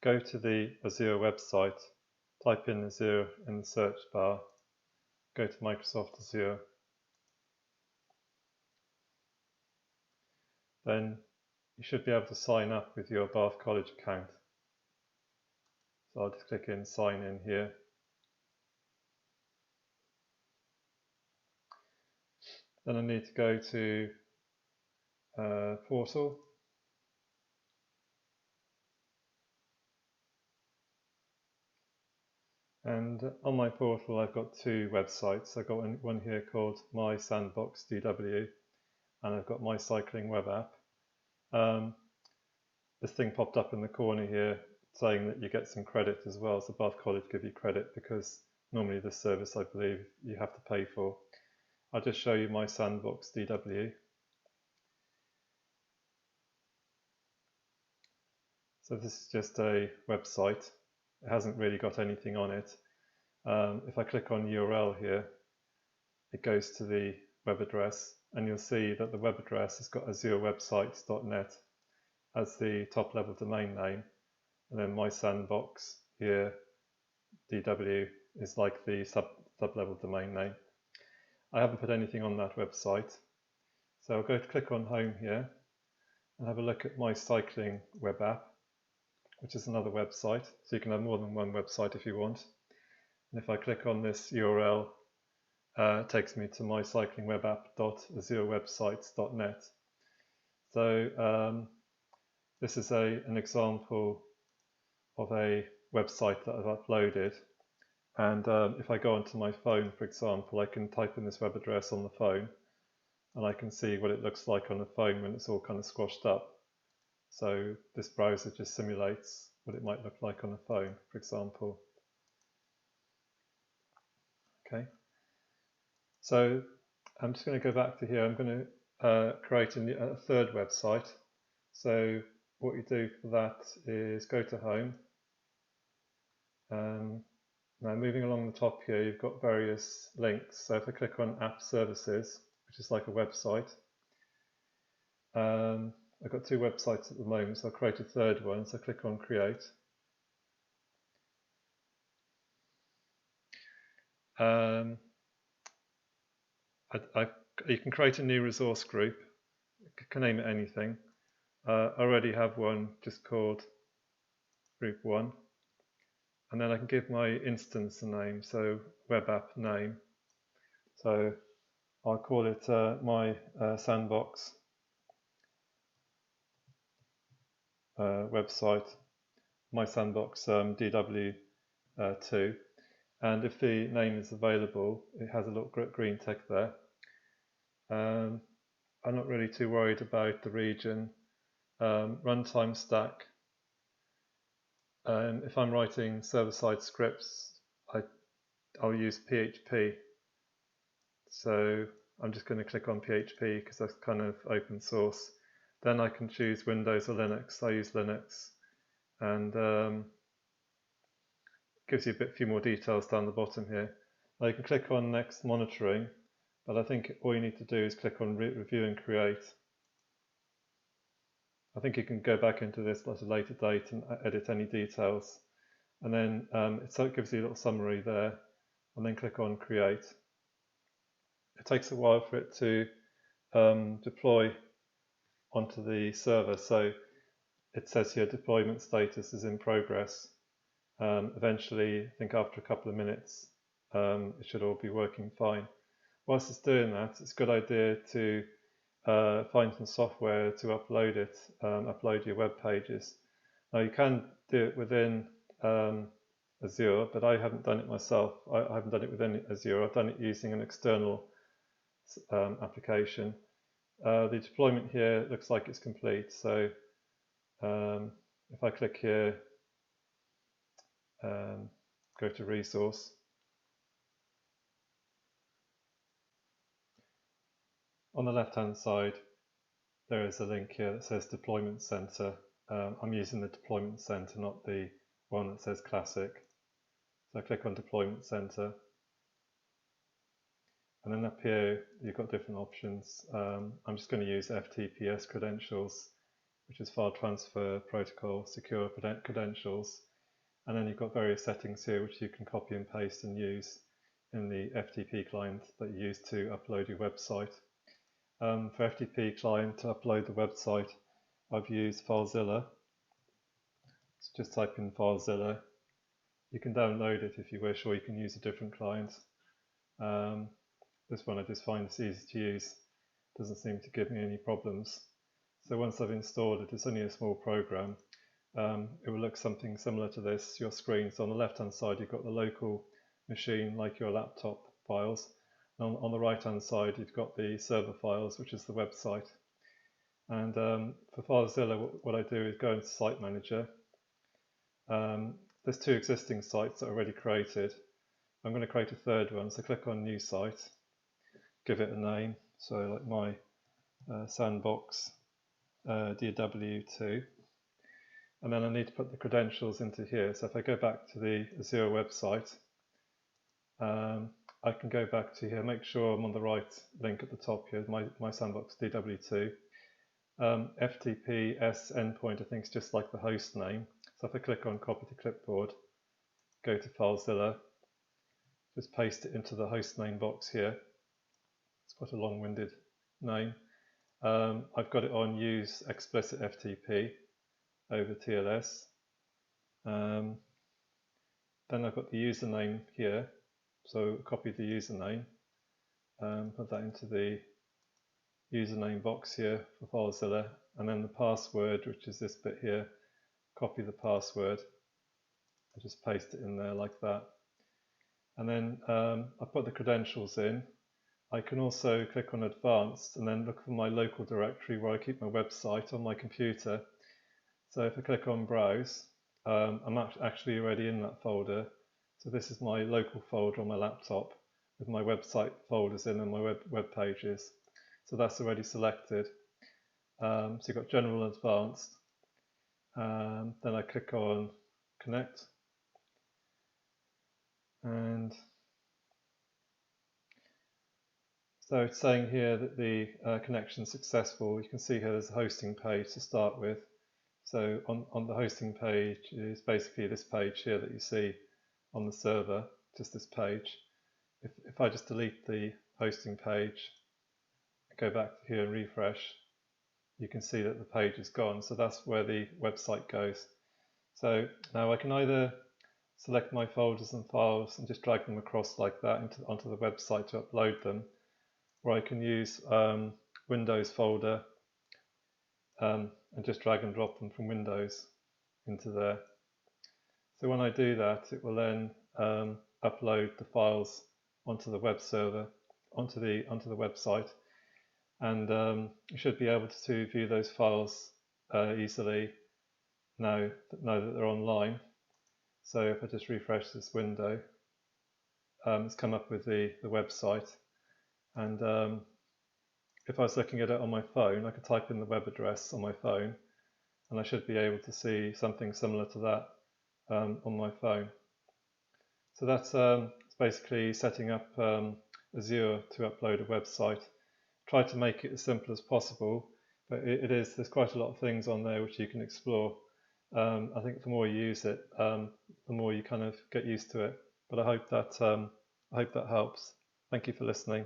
go to the Azure website, type in Azure in the search bar, go to Microsoft Azure, then you should be able to sign up with your Bath College account. So I'll just click in sign in here. Then I need to go to portal. And on my portal I've got two websites. I've got one here called My Sandbox DW, and I've got My Cycling web app. This thing popped up in the corner here saying that you get some credit as well, so Bath College give you credit because normally this service I believe you have to pay for. I'll just show you My Sandbox DW. So this is just a website. It hasn't really got anything on it. If I click on URL here, it goes to the web address, and you'll see that the web address has got azurewebsites.net as the top level domain name, and then My Sandbox here, DW, is like the sub level domain name. I haven't put anything on that website, so I'll go to click on Home here and have a look at My Cycling web app, which is another website, so you can have more than one website if you want. And if I click on this URL, it takes me to mycyclingwebapp.azurewebsites.net. So this is an example of a website that I've uploaded. And if I go onto my phone, for example, I can type in this web address on the phone, and I can see what it looks like on the phone when it's all kind of squashed up. So this browser just simulates what it might look like on a phone, for example. Okay, so I'm just going to go back to here. I'm going to create a third website. So what you do for that is go to Home. Now moving along the top here, you've got various links. So if I click on App Services, which is like a website, I've got two websites at the moment, so I'll create a third one. So click on Create. You can create a new resource group. You can name it anything. I already have one just called Group 1. And then I can give my instance a name, so web app name. So I'll call it My Sandbox website, My Sandbox DW2. And if the name is available, it has a little green tick there. I'm not really too worried about the region. Runtime stack. If I'm writing server-side scripts, I'll use PHP. So I'm just going to click on PHP because that's kind of open source. Then I can choose Windows or Linux. I use Linux, and gives you a few more details down the bottom here. Now you can click on Next Monitoring, but I think all you need to do is click on Review and Create. I think you can go back into this at a later date and edit any details. And then it gives you a little summary there, and then click on Create. It takes a while for it to deploy onto the server, so it says here deployment status is in progress. Eventually, I think after a couple of minutes, it should all be working fine. Whilst it's doing that, it's a good idea to find some software to upload it, upload your web pages. Now you can do it within Azure, but I haven't done it myself. I haven't done it within Azure. I've done it using an external application. The deployment here looks like it's complete. So if I click here, go to Resource. On the left-hand side, there is a link here that says Deployment Center. I'm using the Deployment Center, not the one that says Classic. So I click on Deployment Center. And then up here, you've got different options. I'm just going to use FTPS credentials which is file transfer protocol, secure credentials, and then you've got various settings here which you can copy and paste and use in the FTP client that you use to upload your website. For FTP client to upload the website, I've used FileZilla. So just type in FileZilla. You can download it if you wish, or you can use a different client. This one I just find it's easy to use. Doesn't seem to give me any problems. So once I've installed it, it's only a small program. It will look something similar to this. Your screen, so on the left hand side you've got the local machine like your laptop files. And on the right hand side you've got the server files, which is the website. And for FileZilla, what I do is go into Site Manager. There's 2 existing sites that are already created. I'm going to create a third one, so click on New Site, give it a name, so like my sandbox DW2, and then I need to put the credentials into here. So if I go back to the Azure website, I can go back to here, make sure I'm on the right link at the top here, my sandbox DW2. FTPS endpoint, I think, is just like the host name. So if I click on copy to clipboard, go to FileZilla, just paste it into the host name box here. It's quite a long-winded name. I've got it on use explicit FTP over TLS. Then I've got the username here, so copy the username, put that into the username box here for FileZilla, and then the password, which is this bit here, copy the password and just paste it in there like that. And then I put the credentials in. I can also click on Advanced and then look for my local directory where I keep my website on my computer. So if I click on Browse, I'm actually already in that folder. So this is my local folder on my laptop with my website folders in and my web pages. So that's already selected. So you've got General and Advanced. Then I click on Connect. And so it's saying here that the connection is successful. You can see here there's a hosting page to start with. So on the hosting page is basically this page here that you see on the server, just this page. If I just delete the hosting page, go back here and refresh, you can see that the page is gone. So that's where the website goes. So now I can either select my folders and files and just drag them across like that onto the website to upload them, or I can use Windows folder and just drag and drop them from Windows into there. So when I do that, it will then upload the files onto the web server, onto the website, and you should be able to view those files easily now that they're online. So if I just refresh this window, it's come up with the website, and if I was looking at it on my phone, I could type in the web address on my phone and I should be able to see something similar to that on my phone. So that's basically setting up Azure to upload a website. Try to make it as simple as possible, but there's quite a lot of things on there which you can explore. I think the more you use it, the more you kind of get used to it. But I hope that helps. Thank you for listening.